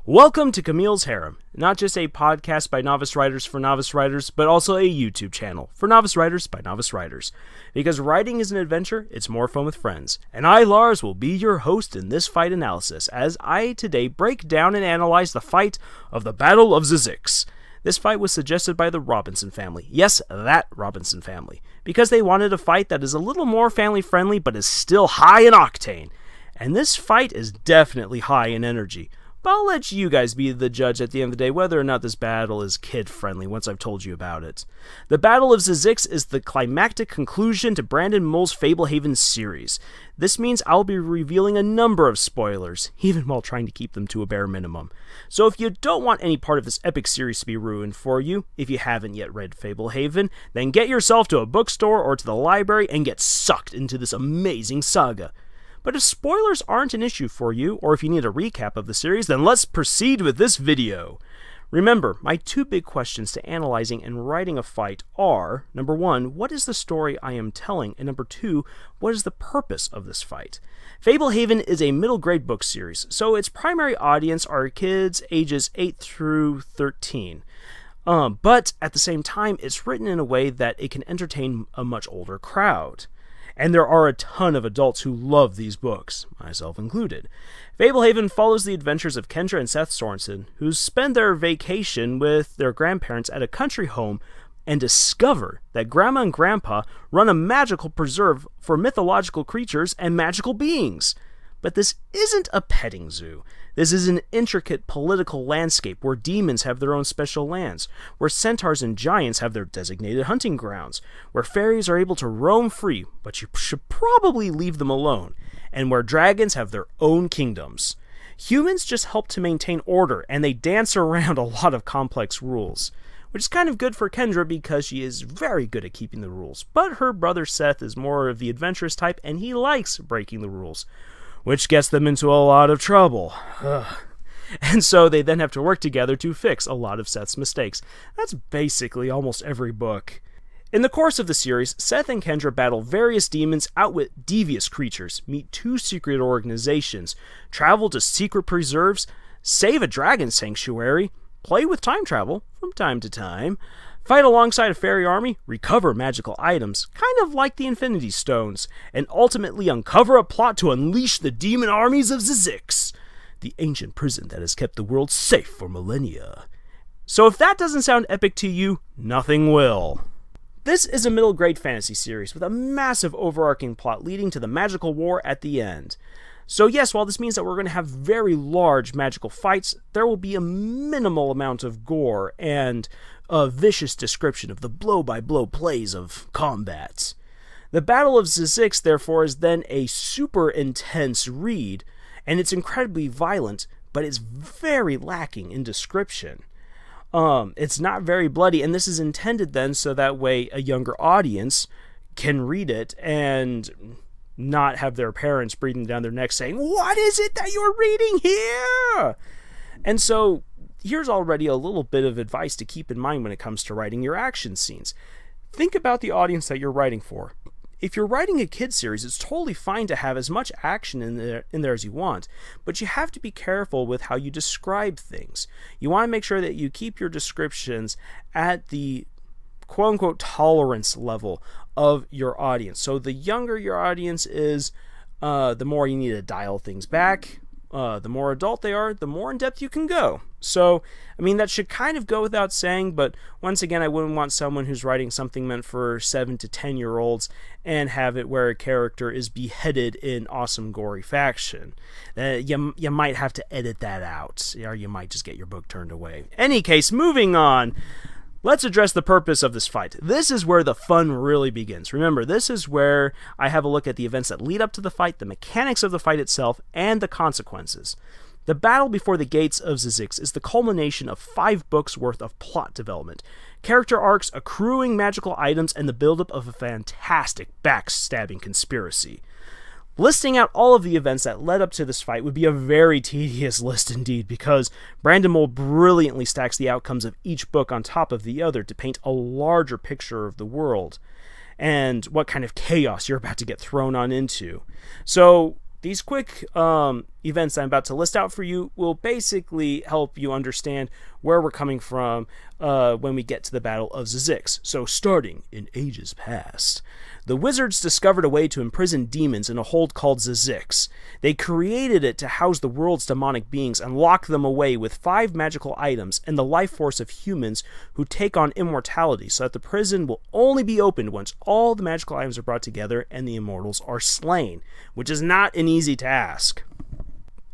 Welcome to Camille's Harem, not just a podcast by novice writers for novice writers, but also a YouTube channel for novice writers by novice writers. Because writing is an adventure, it's more fun with friends. And I, Lars, will be your host in this fight analysis, as I today break down and analyze the fight of the Battle of Zzyzx. This fight was suggested by the Robinson family. Yes, that Robinson family. Because they wanted a fight that is a little more family-friendly, but is still high in octane. And this fight is definitely high in energy. But I'll let you guys be the judge at the end of the day whether or not this battle is kid-friendly once I've told you about it. The Battle of Zzyzx is the climactic conclusion to Brandon Mull's Fable Haven series. This means I'll be revealing a number of spoilers, even while trying to keep them to a bare minimum. So if you don't want any part of this epic series to be ruined for you, if you haven't yet read Fable Haven, then get yourself to a bookstore or to the library and get sucked into this amazing saga. But if spoilers aren't an issue for you, or if you need a recap of the series, then let's proceed with this video. Remember, my two big questions to analyzing and writing a fight are, number one, what is the story I am telling? And number two, what is the purpose of this fight? Fable Haven is a middle grade book series, so its primary audience are kids ages 8 through 13. But at the same time, it's written in a way that it can entertain a much older crowd. And there are a ton of adults who love these books, myself included. Fablehaven follows the adventures of Kendra and Seth Sorensen, who spend their vacation with their grandparents at a country home and discover that Grandma and Grandpa run a magical preserve for mythological creatures and magical beings. But this isn't a petting zoo. This is an intricate political landscape where demons have their own special lands, where centaurs and giants have their designated hunting grounds, where fairies are able to roam free, but you should probably leave them alone, and where dragons have their own kingdoms. Humans just help to maintain order, and they dance around a lot of complex rules, which is kind of good for Kendra because she is very good at keeping the rules, but her brother Seth is more of the adventurous type, and he likes breaking the rules, which gets them into a lot of trouble. And so they then have to work together to fix a lot of Seth's mistakes. That's basically almost every book. In the course of the series, Seth and Kendra battle various demons, outwit devious creatures, meet two secret organizations, travel to secret preserves, save a dragon sanctuary, play with time travel from time to time, fight alongside a fairy army, recover magical items, kind of like the Infinity Stones, and ultimately uncover a plot to unleash the demon armies of Zzyzx, the ancient prison that has kept the world safe for millennia. So if that doesn't sound epic to you, nothing will. This is a middle grade fantasy series with a massive overarching plot leading to the magical war at the end. So yes, while this means that we're going to have very large magical fights, there will be a minimal amount of gore and a vicious description of the blow-by-blow plays of combat. The Battle of Zzyzx, therefore, is then a super intense read, and it's incredibly violent, but it's very lacking in description. It's not very bloody, and this is intended then so that way a younger audience can read it and not have their parents breathing down their necks saying, "What is it that you're reading here?" And so here's already a little bit of advice to keep in mind when it comes to writing your action scenes. Think about the audience that you're writing for. If you're writing a kid series, it's totally fine to have as much action in there as you want, but you have to be careful with how you describe things. You want to make sure that you keep your descriptions at the quote-unquote tolerance level of your audience. So the younger your audience is, the more you need to dial things back. The more adult they are, the more in depth you can go. So, I mean, that should kind of go without saying, but once again, I wouldn't want someone who's writing something meant for 7 to 10-year-olds and have it where a character is beheaded in awesome gory fashion. You might have to edit that out, or you might just get your book turned away. Any case, moving on. Let's address the purpose of this fight. This is where the fun really begins. Remember, this is where I have a look at the events that lead up to the fight, the mechanics of the fight itself, and the consequences. The battle before the gates of Zzyzx is the culmination of 5 books worth of plot development, character arcs, accruing magical items, and the buildup of a fantastic backstabbing conspiracy. Listing out all of the events that led up to this fight would be a very tedious list indeed, because Brandon Mull brilliantly stacks the outcomes of each book on top of the other to paint a larger picture of the world and what kind of chaos you're about to get thrown on into. So these quick events I'm about to list out for you will basically help you understand where we're coming from when we get to the Battle of Zzyzx. So, starting in ages past, the wizards discovered a way to imprison demons in a hold called Zzyzx. They created it to house the world's demonic beings and lock them away with 5 magical items and the life force of humans who take on immortality, so that the prison will only be opened once all the magical items are brought together and the immortals are slain, which is not an easy task.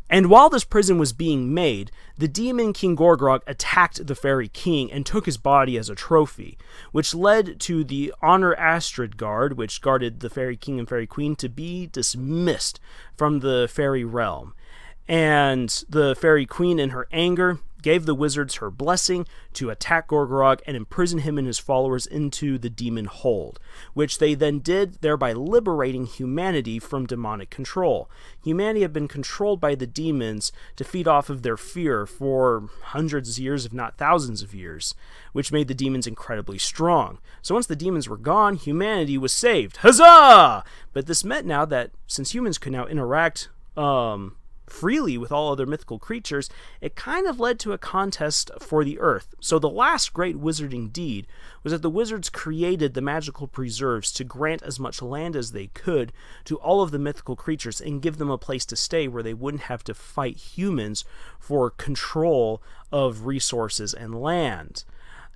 And while this prison was being made, the demon King Gorgrog attacked the Fairy King and took his body as a trophy, which led to the Honor Astrid Guard, which guarded the Fairy King and Fairy Queen, to be dismissed from the fairy realm. And the Fairy Queen, in her anger, gave the wizards her blessing to attack Gorgorog and imprison him and his followers into the demon hold, which they then did, thereby liberating humanity from demonic control. Humanity had been controlled by the demons to feed off of their fear for hundreds of years, if not thousands of years, which made the demons incredibly strong. So once the demons were gone, humanity was saved. Huzzah! But this meant now that since humans could now interact freely with all other mythical creatures, it kind of led to a contest for the earth. So the last great wizarding deed was that the wizards created the magical preserves to grant as much land as they could to all of the mythical creatures and give them a place to stay where they wouldn't have to fight humans for control of resources and land.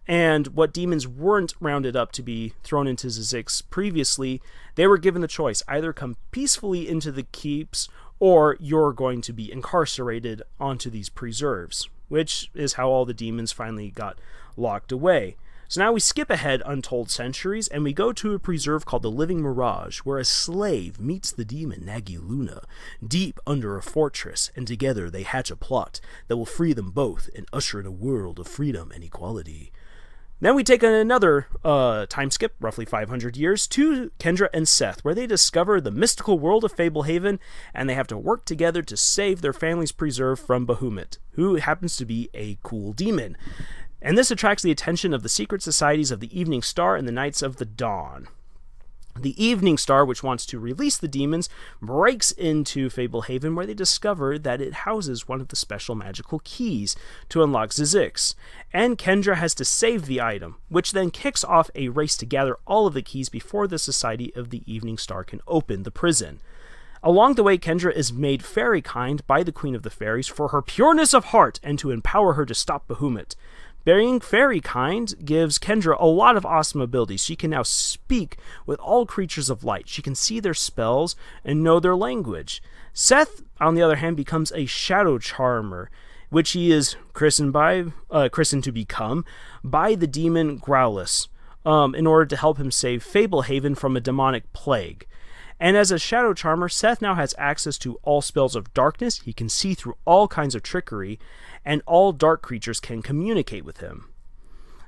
And what demons weren't rounded up to be thrown into Zzyzx previously, they were given the choice: either come peacefully into the keeps, or you're going to be incarcerated onto these preserves, which is how all the demons finally got locked away. So now we skip ahead untold centuries, and we go to a preserve called the Living Mirage, where a slave meets the demon Nagiluna deep under a fortress, and together they hatch a plot that will free them both and usher in a world of freedom and equality. Then we take another time skip, roughly 500 years, to Kendra and Seth, where they discover the mystical world of Fablehaven, and they have to work together to save their family's preserve from Bahamut, who happens to be a cool demon. And this attracts the attention of the secret societies of the Evening Star and the Knights of the Dawn. The Evening Star, which wants to release the demons, breaks into Fablehaven, where they discover that it houses one of the special magical keys to unlock Zzyzx, and Kendra has to save the item, which then kicks off a race to gather all of the keys before the Society of the Evening Star can open the prison. Along the way, Kendra is made fairy kind by the Queen of the Fairies for her pureness of heart and to empower her to stop Bahamut. Being fairy kind gives Kendra a lot of awesome abilities. She can now speak with all creatures of light. She can see their spells and know their language. Seth, on the other hand, becomes a shadow charmer, which he is christened to become by the demon Growlithe, in order to help him save Fablehaven from a demonic plague. And as a shadow charmer, Seth now has access to all spells of darkness. He can see through all kinds of trickery, and all dark creatures can communicate with him.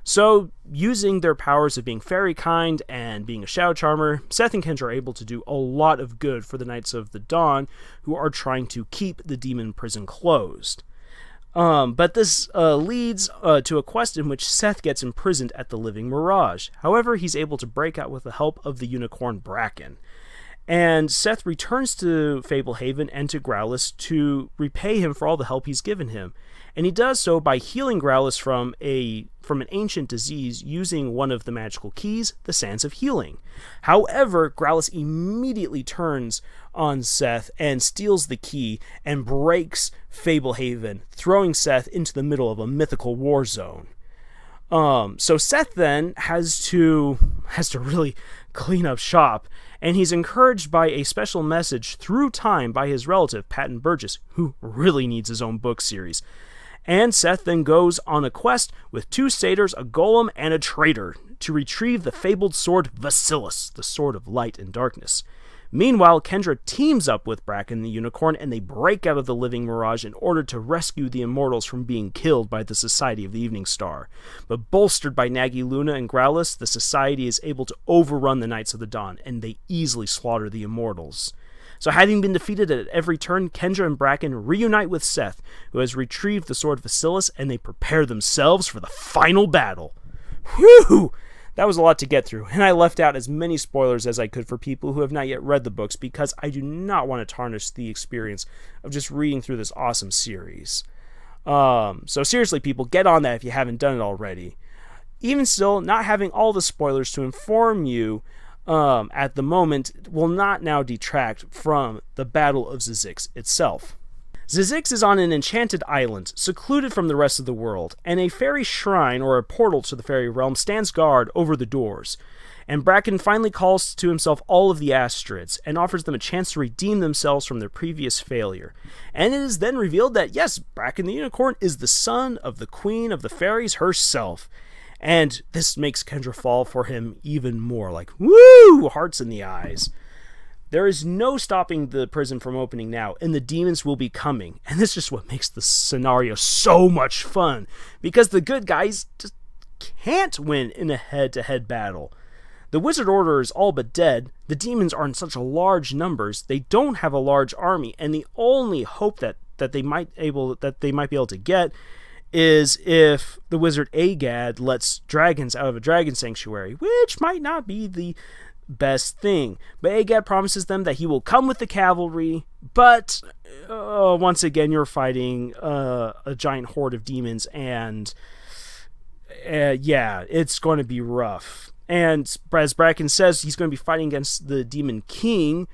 So, using their powers of being fairy kind and being a shadow charmer, Seth and Kendra are able to do a lot of good for the Knights of the Dawn, who are trying to keep the demon prison closed. But this leads to a quest in which Seth gets imprisoned at the Living Mirage. However, he's able to break out with the help of the unicorn Bracken. And Seth returns to Fablehaven and to Growlithe to repay him for all the help he's given him. And he does so by healing Growlithe from an ancient disease using one of the magical keys, the Sands of Healing. However, Growlithe immediately turns on Seth and steals the key and breaks Fablehaven, throwing Seth into the middle of a mythical war zone. So Seth then has to really clean up shop, and he's encouraged by a special message through time by his relative, Patton Burgess, who really needs his own book series. And Seth then goes on a quest with 2 satyrs, a golem, and a traitor to retrieve the fabled sword Vasilis, the sword of light and darkness. Meanwhile, Kendra teams up with Bracken the unicorn, and they break out of the Living Mirage in order to rescue the immortals from being killed by the Society of the Evening Star. But bolstered by Nagiluna and Growlithe, the Society is able to overrun the Knights of the Dawn, and they easily slaughter the immortals. So having been defeated at every turn, Kendra and Bracken reunite with Seth, who has retrieved the sword Vasilis, and they prepare themselves for the final battle. Whew! That was a lot to get through, and I left out as many spoilers as I could for people who have not yet read the books because I do not want to tarnish the experience of just reading through this awesome series. So seriously, people, get on that if you haven't done it already. Even still, not having all the spoilers to inform you at the moment will not now detract from the Battle of Zzyzx itself. Zzyzx is on an enchanted island, secluded from the rest of the world, and a fairy shrine, or a portal to the fairy realm, stands guard over the doors. And Bracken finally calls to himself all of the Astrids, and offers them a chance to redeem themselves from their previous failure. And it is then revealed that, yes, Bracken the Unicorn is the son of the Queen of the Fairies herself. And this makes Kendra fall for him even more, like, woo! Hearts in the eyes. There is no stopping the prison from opening now, and the demons will be coming. And this is just what makes the scenario so much fun, because the good guys just can't win in a head-to-head battle. The Wizard Order is all but dead, the demons are in such large numbers, they don't have a large army, and the only hope that they might be able to get is if the Wizard Agad lets dragons out of a dragon sanctuary, which might not be the best thing. But Agad promises them that he will come with the cavalry, but once again you're fighting a giant horde of demons, and yeah, it's going to be rough. And as Bracken says, he's going to be fighting against the Demon King,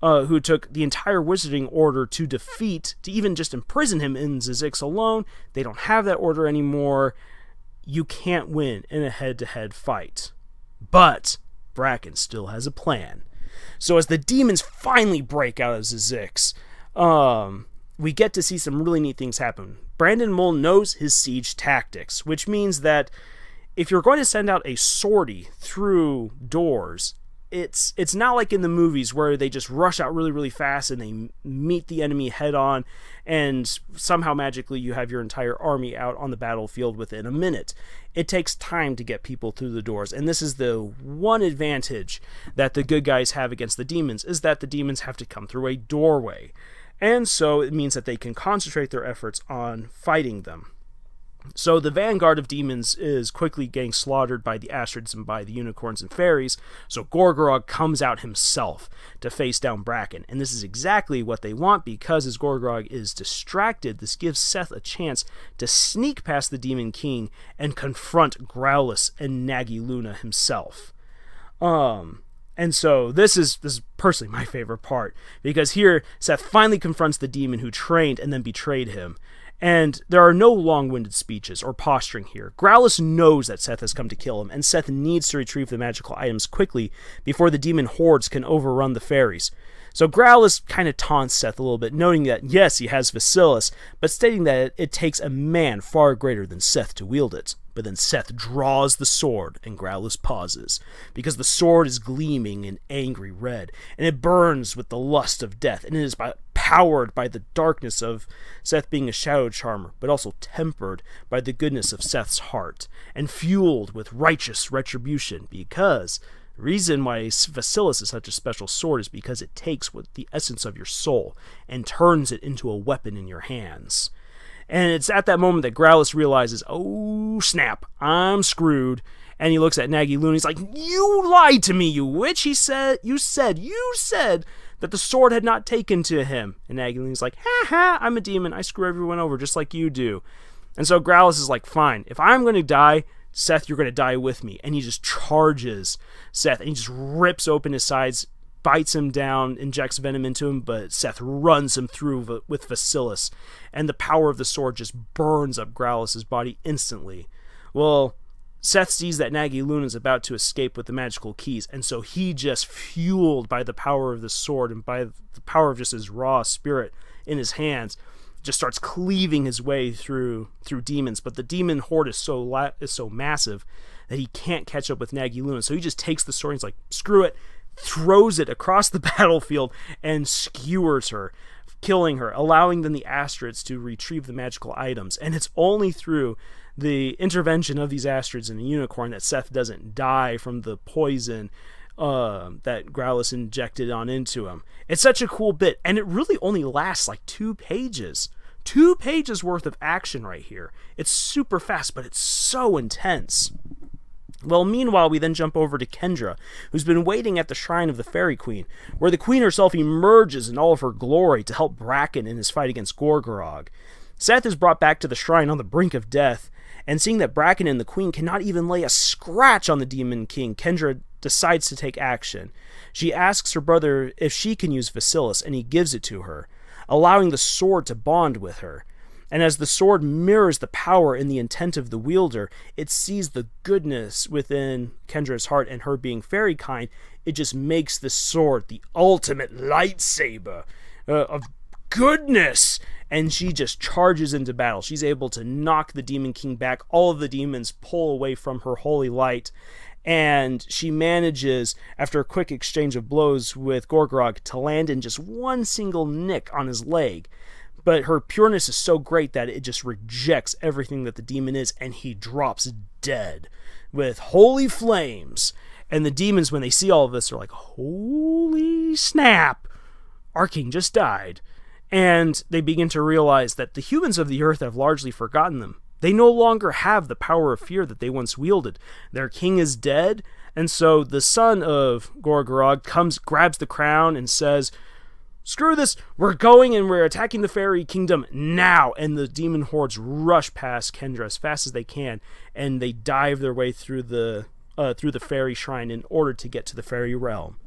who took the entire Wizarding Order to defeat, to even just imprison him in Zzyzx alone. They don't have that order anymore. You can't win in a head-to-head fight. But Bracken still has a plan. So as the demons finally break out of Zzyzx, we get to see some really neat things happen. Brandon Mull knows his siege tactics, which means that if you're going to send out a sortie through doors, it's not like in the movies where they just rush out really, really fast and they meet the enemy head on, and somehow magically you have your entire army out on the battlefield within a minute. It takes time to get people through the doors, and this is the one advantage that the good guys have against the demons, is that the demons have to come through a doorway. And so it means that they can concentrate their efforts on fighting them. So the vanguard of demons is quickly getting slaughtered by the Astrids and by the unicorns and fairies, so Gorgorog comes out himself to face down Bracken, and this is exactly what they want, because as Gorgorog is distracted, this gives Seth a chance to sneak past the Demon King and confront Growlithe and Nagiluna himself. And so this is personally my favorite part, because here Seth finally confronts the demon who trained and then betrayed him. And there are no long-winded speeches or posturing here. Growlithe knows that Seth has come to kill him, and Seth needs to retrieve the magical items quickly before the demon hordes can overrun the fairies. So Growlithe kind of taunts Seth a little bit, noting that yes, he has Vasilis, but stating that it takes a man far greater than Seth to wield it. But then Seth draws the sword, and Growlithe pauses, because the sword is gleaming in angry red, and it burns with the lust of death, and it is powered by the darkness of Seth being a shadow charmer, but also tempered by the goodness of Seth's heart, and fueled with righteous retribution, because the reason why Vasilis is such a special sword is because it takes the essence of your soul and turns it into a weapon in your hands. And it's at that moment that Growlithe realizes, oh snap, I'm screwed. And he looks at Nagiluna, he's like, you lied to me, you witch. He said, you said that the sword had not taken to him. And Nagiluna's like, ha ha, I'm a demon, I screw everyone over just like you do. And so Growlithe is like, fine, if I'm going to die, Seth, you're going to die with me. And he just charges Seth, and he just rips open his sides, bites him down, injects venom into him, but Seth runs him through with Vasilis, and the power of the sword just burns up Growlithe's body instantly. Well, Seth sees that Nagiluna is about to escape with the magical keys, and so he just, fueled by the power of the sword and by the power of just his raw spirit in his hands, just starts cleaving his way through demons. But the demon horde is so massive that he can't catch up with Nagiluna, so he just takes the sword and he's like, screw it, throws it across the battlefield and skewers her, killing her, allowing then the Astrids to retrieve the magical items. And it's only through the intervention of these Astrids and the unicorn that Seth doesn't die from the poison that Growlithe injected on into him. It's such a cool bit, and it really only lasts like 2 pages. 2 pages worth of action right here. It's super fast, but it's so intense. Well, meanwhile, we then jump over to Kendra, who's been waiting at the shrine of the Fairy Queen, where the Queen herself emerges in all of her glory to help Bracken in his fight against Gorgorog. Seth is brought back to the shrine on the brink of death, and seeing that Bracken and the Queen cannot even lay a scratch on the Demon King, Kendra decides to take action. She asks her brother if she can use Vasilis, and he gives it to her, allowing the sword to bond with her. And as the sword mirrors the power and the intent of the wielder, it sees the goodness within Kendra's heart, and her being very kind, it just makes the sword the ultimate lightsaber of goodness. And she just charges into battle. She's able to knock the Demon King back. All of the demons pull away from her holy light. And she manages, after a quick exchange of blows with Gorgorog, to land in just one single nick on his leg. But her pureness is so great that it just rejects everything that the demon is, and he drops dead with holy flames. And the demons, when they see all of this, are like, holy snap, our king just died. And they begin to realize that the humans of the earth have largely forgotten them. They no longer have the power of fear that they once wielded. Their king is dead, and so the son of Gorgorog grabs the crown and says, screw this, we're going and we're attacking the fairy kingdom now. And the demon hordes rush past Kendra as fast as they can, and they dive their way through the fairy shrine in order to get to the fairy realm.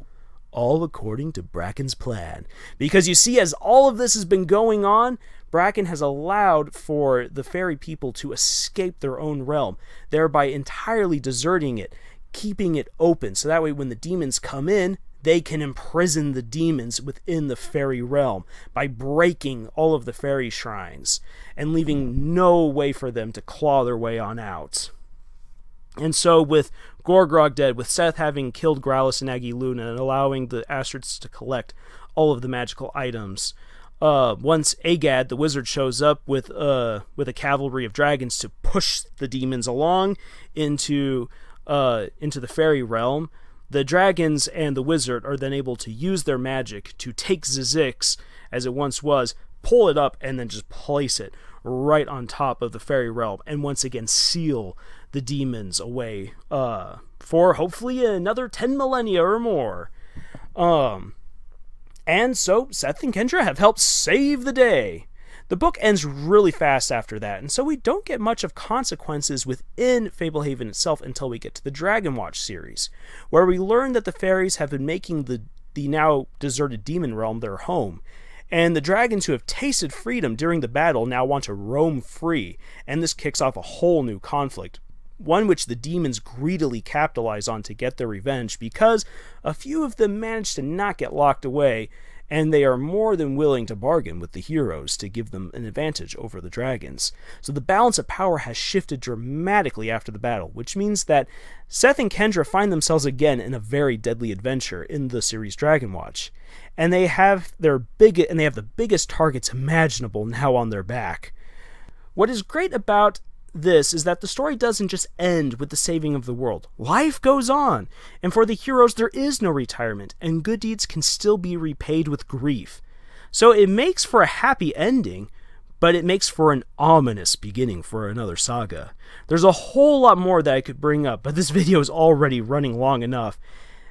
All according to Bracken's plan. Because you see, as all of this has been going on, Bracken has allowed for the fairy people to escape their own realm, thereby entirely deserting it, keeping it open, so that way when the demons come in, they can imprison the demons within the fairy realm by breaking all of the fairy shrines and leaving no way for them to claw their way on out. And so with Gorgorog dead, with Seth having killed Growlithe and Agiluna and allowing the Astrids to collect all of the magical items, once Agad, the wizard, shows up with a cavalry of dragons to push the demons along into the fairy realm, the dragons and the wizard are then able to use their magic to take Zzyzx, as it once was, pull it up, and then just place it right on top of the fairy realm, and once again seal the demons away for hopefully another 10 millennia or more. And so Seth and Kendra have helped save the day. The book ends really fast after that, and so we don't get much of consequences within Fablehaven itself until we get to the Dragon Watch series, where we learn that the fairies have been making the now deserted demon realm their home, and the dragons who have tasted freedom during the battle now want to roam free, and this kicks off a whole new conflict, one which the demons greedily capitalize on to get their revenge, because a few of them manage to not get locked away, and they are more than willing to bargain with the heroes to give them an advantage over the dragons. So the balance of power has shifted dramatically after the battle, which means that Seth and Kendra find themselves again in a very deadly adventure in the series Dragon Watch, and they have the biggest targets imaginable now on their back. What is great about this is that the story doesn't just end with the saving of the world. Life goes on, and for the heroes there is no retirement, and good deeds can still be repaid with grief. So it makes for a happy ending, but it makes for an ominous beginning for another saga. There's a whole lot more that I could bring up, but this video is already running long enough.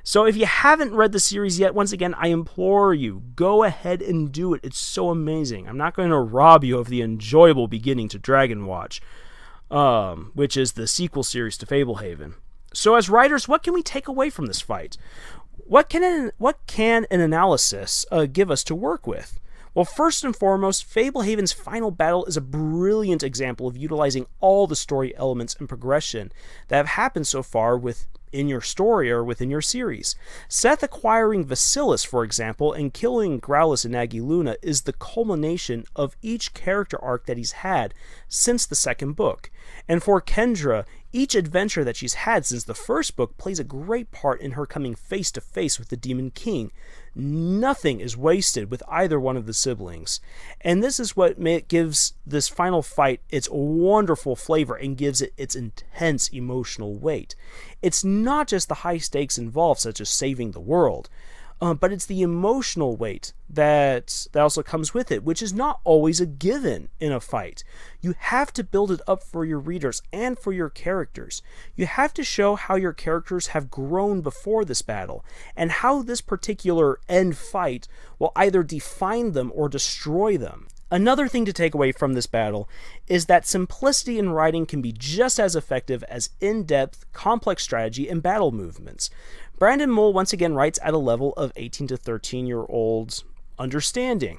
So if you haven't read the series yet, once again, I implore you, go ahead and do it. It's so amazing. I'm not going to rob you of the enjoyable beginning to Dragon Watch, which is the sequel series to Fablehaven. So as writers, what can we take away from this fight? What can an analysis give us to work with? Well, first and foremost, Fablehaven's final battle is a brilliant example of utilizing all the story elements and progression that have happened so far within your story or within your series. Seth acquiring Vasilis, for example, and killing Growlithe and Agiluna is the culmination of each character arc that he's had since the second book. And for Kendra, each adventure that she's had since the first book plays a great part in her coming face to face with the Demon King. Nothing is wasted with either one of the siblings. And this is what gives this final fight its wonderful flavor and gives it its intense emotional weight. It's not just the high stakes involved, such as saving the world. but it's the emotional weight that also comes with it, which is not always a given in a fight. You have to build it up for your readers and for your characters. You have to show how your characters have grown before this battle, and how this particular end fight will either define them or destroy them. Another thing to take away from this battle is that simplicity in writing can be just as effective as in-depth, complex strategy and battle movements. Brandon Mull once again writes at a level of 18 to 13-year-olds understanding.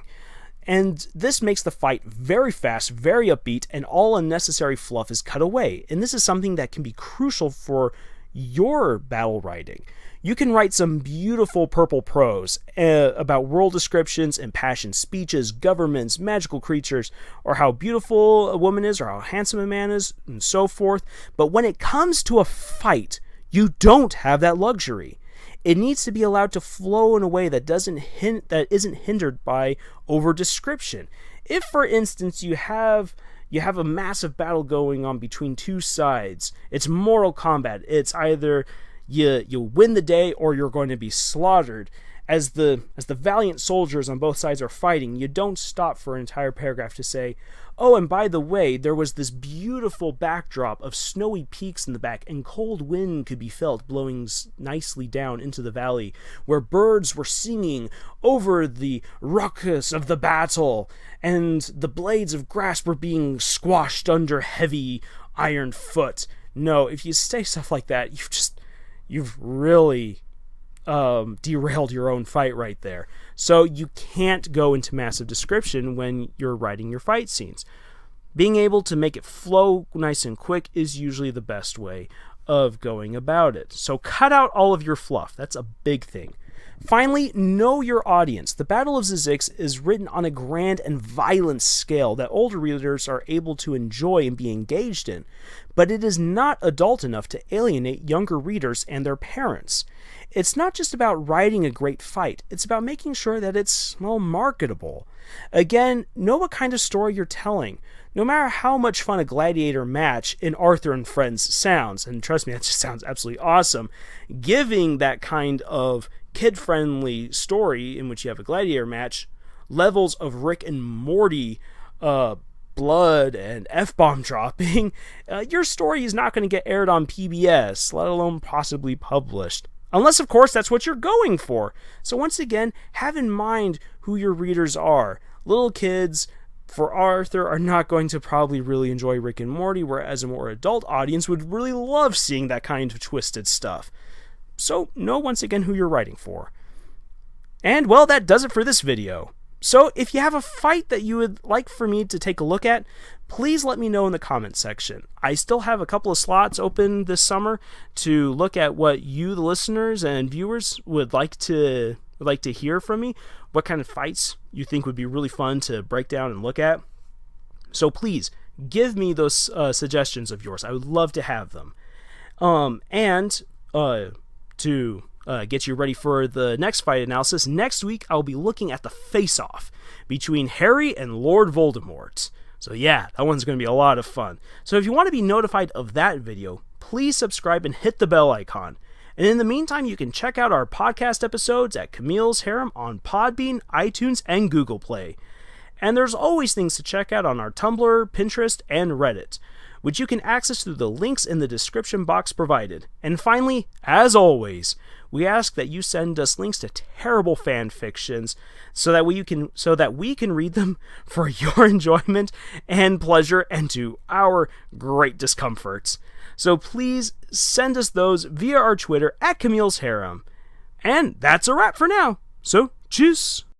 And this makes the fight very fast, very upbeat, and all unnecessary fluff is cut away. And this is something that can be crucial for your battle writing. You can write some beautiful purple prose about world descriptions, impassioned speeches, governments, magical creatures, or how beautiful a woman is, or how handsome a man is, and so forth. But when it comes to a fight, you don't have that luxury. It needs to be allowed to flow in a way that isn't hindered by over description. If, for instance, you have a massive battle going on between two sides, it's mortal combat. It's either you win the day or you're going to be slaughtered. As the valiant soldiers on both sides are fighting, you don't stop for an entire paragraph to say, oh, and by the way, there was this beautiful backdrop of snowy peaks in the back, and cold wind could be felt blowing nicely down into the valley, where birds were singing over the ruckus of the battle, and the blades of grass were being squashed under heavy iron foot. No, if you say stuff like that, you've really derailed your own fight right there. So you can't go into massive description when you're writing your fight scenes. Being able to make it flow nice and quick is usually the best way of going about it. So cut out all of your fluff. That's a big thing. Finally, know your audience. The Battle of Zzyzx is written on a grand and violent scale that older readers are able to enjoy and be engaged in, but it is not adult enough to alienate younger readers and their parents. It's not just about writing a great fight, it's about making sure that it's, marketable. Again, know what kind of story you're telling. No matter how much fun a gladiator match in Arthur and Friends sounds, and trust me, that just sounds absolutely awesome, giving that kind of kid-friendly story in which you have a gladiator match levels of Rick and Morty blood and F-bomb dropping, your story is not going to get aired on PBS, let alone possibly published. Unless, of course, that's what you're going for. So once again, have in mind who your readers are. Little kids, for Arthur, are not going to probably really enjoy Rick and Morty, whereas a more adult audience would really love seeing that kind of twisted stuff. So know once again who you're writing for. And, well, that does it for this video. So if you have a fight that you would like for me to take a look at, please let me know in the comments section. I still have a couple of slots open this summer to look at what you, the listeners and viewers, would like to hear from me. What kind of fights you think would be really fun to break down and look at. So please give me those suggestions of yours. I would love to have them. To get you ready for the next fight analysis, next week I'll be looking at the face-off between Harry and Lord Voldemort. So yeah, that one's going to be a lot of fun. So if you want to be notified of that video, please subscribe and hit the bell icon. And in the meantime, you can check out our podcast episodes at Camille's Harem on Podbean, iTunes, and Google Play. And there's always things to check out on our Tumblr, Pinterest, and Reddit, which you can access through the links in the description box provided. And finally, as always, we ask that you send us links to terrible fan fictions so that we can read them for your enjoyment and pleasure and to our great discomforts. So please send us those via our Twitter at Camille's Harem. And that's a wrap for now. So, tschüss!